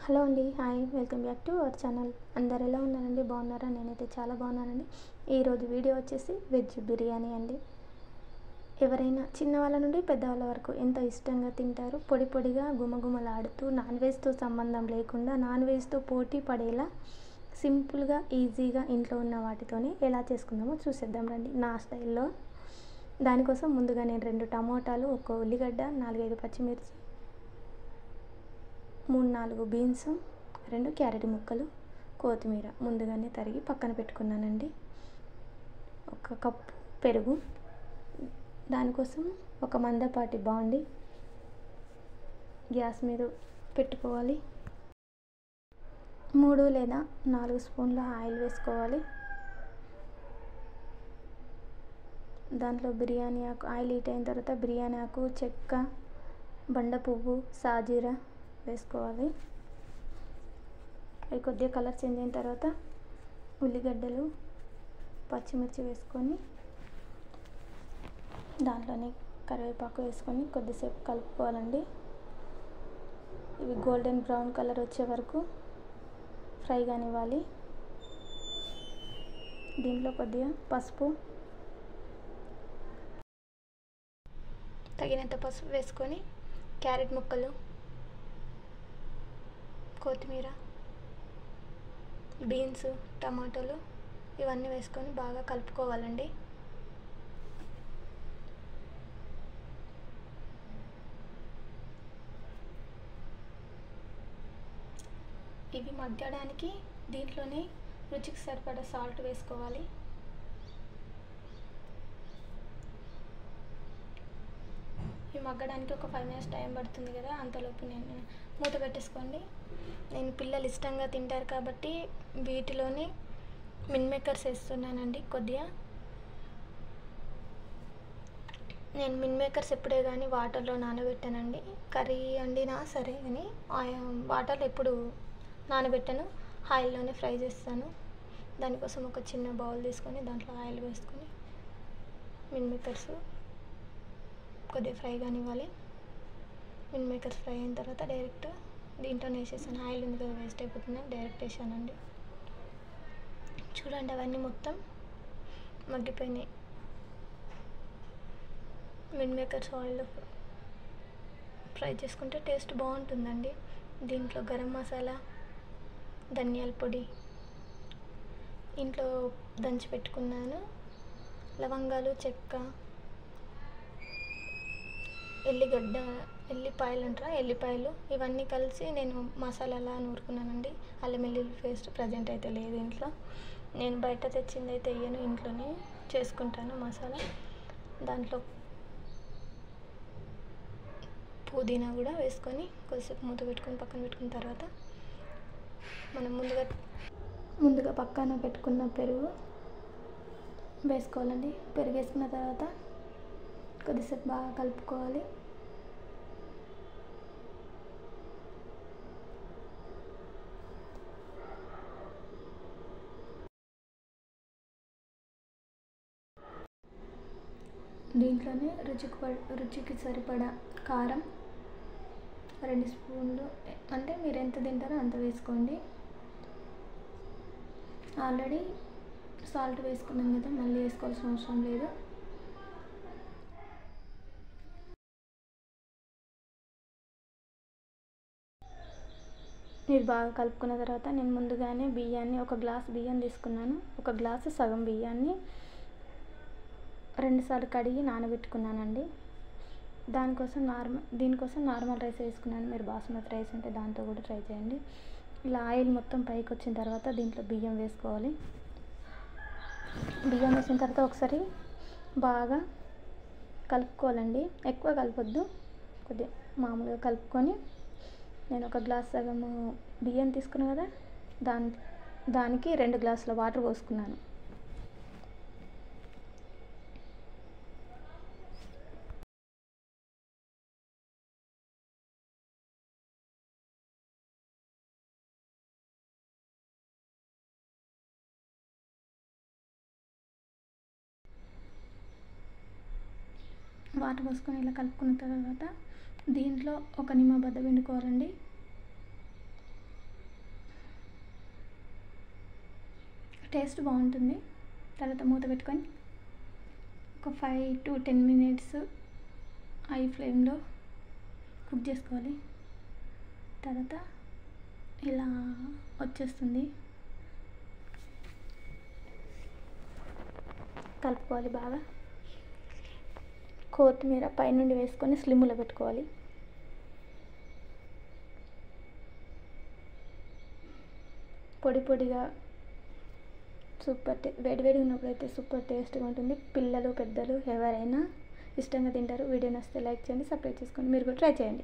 Hello అండి, hi, welcome back to our channel. అందరు ఎలా ఉన్నారండి? బాగున్నారా? నేనైతే చాలా బాగున్నానండి. ఈరోజు వీడియో వచ్చేసి వెజ్ బిర్యానీ అండి. ఎవరైనా చిన్నవాళ్ళ నుండి పెద్దవాళ్ళ వరకు ఎంతో ఇష్టంగా తింటారు. పొడి పొడిగా గుమగుమలాడుతూ నాన్ వెజ్తో సంబంధం లేకుండా నాన్ వెజ్తో పోటీ పడేలా సింపుల్గా ఈజీగా ఇంట్లో ఉన్న వాటితోనే ఎలా చేసుకుందామో చూసేద్దాం రండి నా స్టైల్లో. దానికోసం ముందుగా నేను 2 టమోటాలు, 1 ఉల్లిగడ్డ, 4-5 పచ్చిమిర్చి, 3-4 బీన్స్, 2 క్యారెట్ ముక్కలు, కొత్తిమీర ముందుగానే తరిగి పక్కన పెట్టుకున్నానండి. 1 కప్పు పెరుగు, దానికోసం ఒక మందపాటి బాండి గ్యాస్ మీద పెట్టుకోవాలి. 3 లేదా 4 స్పూన్ల ఆయిల్ వేసుకోవాలి. దాంట్లో బిర్యానీ ఆకు, ఆయిల్ హీట్ అయిన తర్వాత బిర్యానీ ఆకు, చెక్క, బండ పువ్వు, సాజీరా వేసుకోవాలి. అవి కొద్దిగా కలర్ చేంజ్ అయిన తర్వాత ఉల్లిగడ్డలు, పచ్చిమిర్చి వేసుకొని దాంట్లోనే కరివేపాకు వేసుకొని కొద్దిసేపు కలుపుకోవాలండి. ఇవి గోల్డెన్ బ్రౌన్ కలర్ వచ్చే వరకు ఫ్రై కానివ్వాలి. దీంట్లో కొద్దిగా పసుపు, తగినంత పసుపు వేసుకొని క్యారెట్ ముక్కలు, కొత్తిమీర, బీన్స్, టమాటోలు ఇవన్నీ వేసుకొని బాగా కలుపుకోవాలండి. ఇవి మగ్గడానికి దీంట్లోనే రుచికి సరిపడా సాల్ట్ వేసుకోవాలి. ఇవి మగ్గడానికి ఒక 5 మినిట్స్ టైం పడుతుంది కదా, అంతలోపు నేను మూత పెట్టేసుకోండి. నేను పిల్లలు ఇష్టంగా తింటారు కాబట్టి వీటిలోనే మిల్ మేకర్స్ వేస్తున్నానండి. కొద్దిగా నేను మిల్ మేకర్స్ ఎప్పుడే కానీ వాటర్లో నానబెట్టానండి. కర్రీ వండినా సరే కానీ వాటర్లో ఎప్పుడు నానబెట్టాను, ఆయిల్లోనే ఫ్రై చేస్తాను. దానికోసం ఒక చిన్న బౌల్ తీసుకొని దాంట్లో ఆయిల్ వేసుకొని మిల్ మేకర్స్ కొద్దిగా ఫ్రై కానివ్వాలి. మిల్ మేకర్స్ ఫ్రై అయిన తర్వాత డైరెక్ట్ దీంట్లోనే వేసేసాను. ఆయిల్ ఉంది కదా, వేస్ట్ అయిపోతుందని డైరెక్ట్ వేసానండి. చూడండి, అవన్నీ మొత్తం మగ్గిపోయినాయి. మిల్ మేకర్స్ ఆయిల్లో ఫ్రై చేసుకుంటే టేస్ట్ బాగుంటుందండి. దీంట్లో గరం మసాలా, ధనియాల పొడి ఇంట్లో దంచి పెట్టుకున్నాను, లవంగాలు, చెక్క, ఎల్లిపాయలు ఇవన్నీ కలిసి నేను మసాలాలా నూరుకున్నానండి. అల్లం వెల్లుల్లి పేస్ట్ ప్రజెంట్ అయితే లేదు ఇంట్లో. నేను బయట తెచ్చింది అయితే వేయను, ఇంట్లోనే చేసుకుంటాను మసాలా. దాంట్లో పుదీనా కూడా వేసుకొని కొద్దిసేపు మూత పెట్టుకొని పక్కన పెట్టుకున్న తర్వాత మనం ముందుగా పక్కన పెట్టుకున్న పెరుగు వేసుకోవాలండి. పెరుగు వేసుకున్న తర్వాత కొద్దిసేపు బాగా కలుపుకోవాలి. దీంట్లోనే రుచికి సరిపడా కారం 2 స్పూన్లు, అంటే మీరు ఎంత తింటారో అంత వేసుకోండి. ఆల్రెడీ సాల్ట్ వేసుకున్నాం కదా, మళ్ళీ వేసుకోవాల్సిన అవసరం లేదు. మీరు బాగా కలుపుకున్న తర్వాత నేను ముందుగానే బియ్యాన్ని, 1 గ్లాస్ బియ్యం తీసుకున్నాను. 1 గ్లాసు సగం బియ్యాన్ని 2 సార్లు కడిగి నానబెట్టుకున్నానండి. దీనికోసం నార్మల్ రైస్ వేసుకున్నాను. మీరు బాస్మతి రైస్ ఉంటే దాంతో కూడా ట్రై చేయండి. ఇలా ఆయిల్ మొత్తం పైకి వచ్చిన తర్వాత దీంట్లో బియ్యం వేసుకోవాలి. బియ్యం వేసిన తర్వాత ఒకసారి బాగా కలుపుకోవాలండి. ఎక్కువ కలపొద్దు, కొద్దిగా మామూలుగా కలుపుకొని నేను 1 గ్లాస్ సగము బియ్యం తీసుకున్నాను కదా, దానికి 2 గ్లాసుల వాటర్ పోసుకున్నాను. వాటర్ పోసుకొని ఇలా కలుపుకున్న తర్వాత దీంట్లో 1 నిమ్మబద్ద పిండుకోవాలండి. టేస్ట్ బాగుంటుంది. తర్వాత మూత పెట్టుకొని ఒక 5 to 10 minutes హై ఫ్లేమ్లో కుక్ చేసుకోవాలి. తర్వాత ఇలా వచ్చేస్తుంది, కలుపుకోవాలి బాగా. కొత్తిమీర పైనుండి వేసుకొని స్లిమ్లో పెట్టుకోవాలి. పొడి పొడిగా సూపర్ వేడివేడిగా ఉన్నప్పుడు అయితే సూపర్ టేస్ట్గా ఉంటుంది. పిల్లలు పెద్దలు ఎవరైనా ఇష్టంగా తింటారు. వీడియో నచ్చితే లైక్ చేయండి, సబ్స్క్రైబ్ చేసుకోండి. మీరు కూడా ట్రై చేయండి.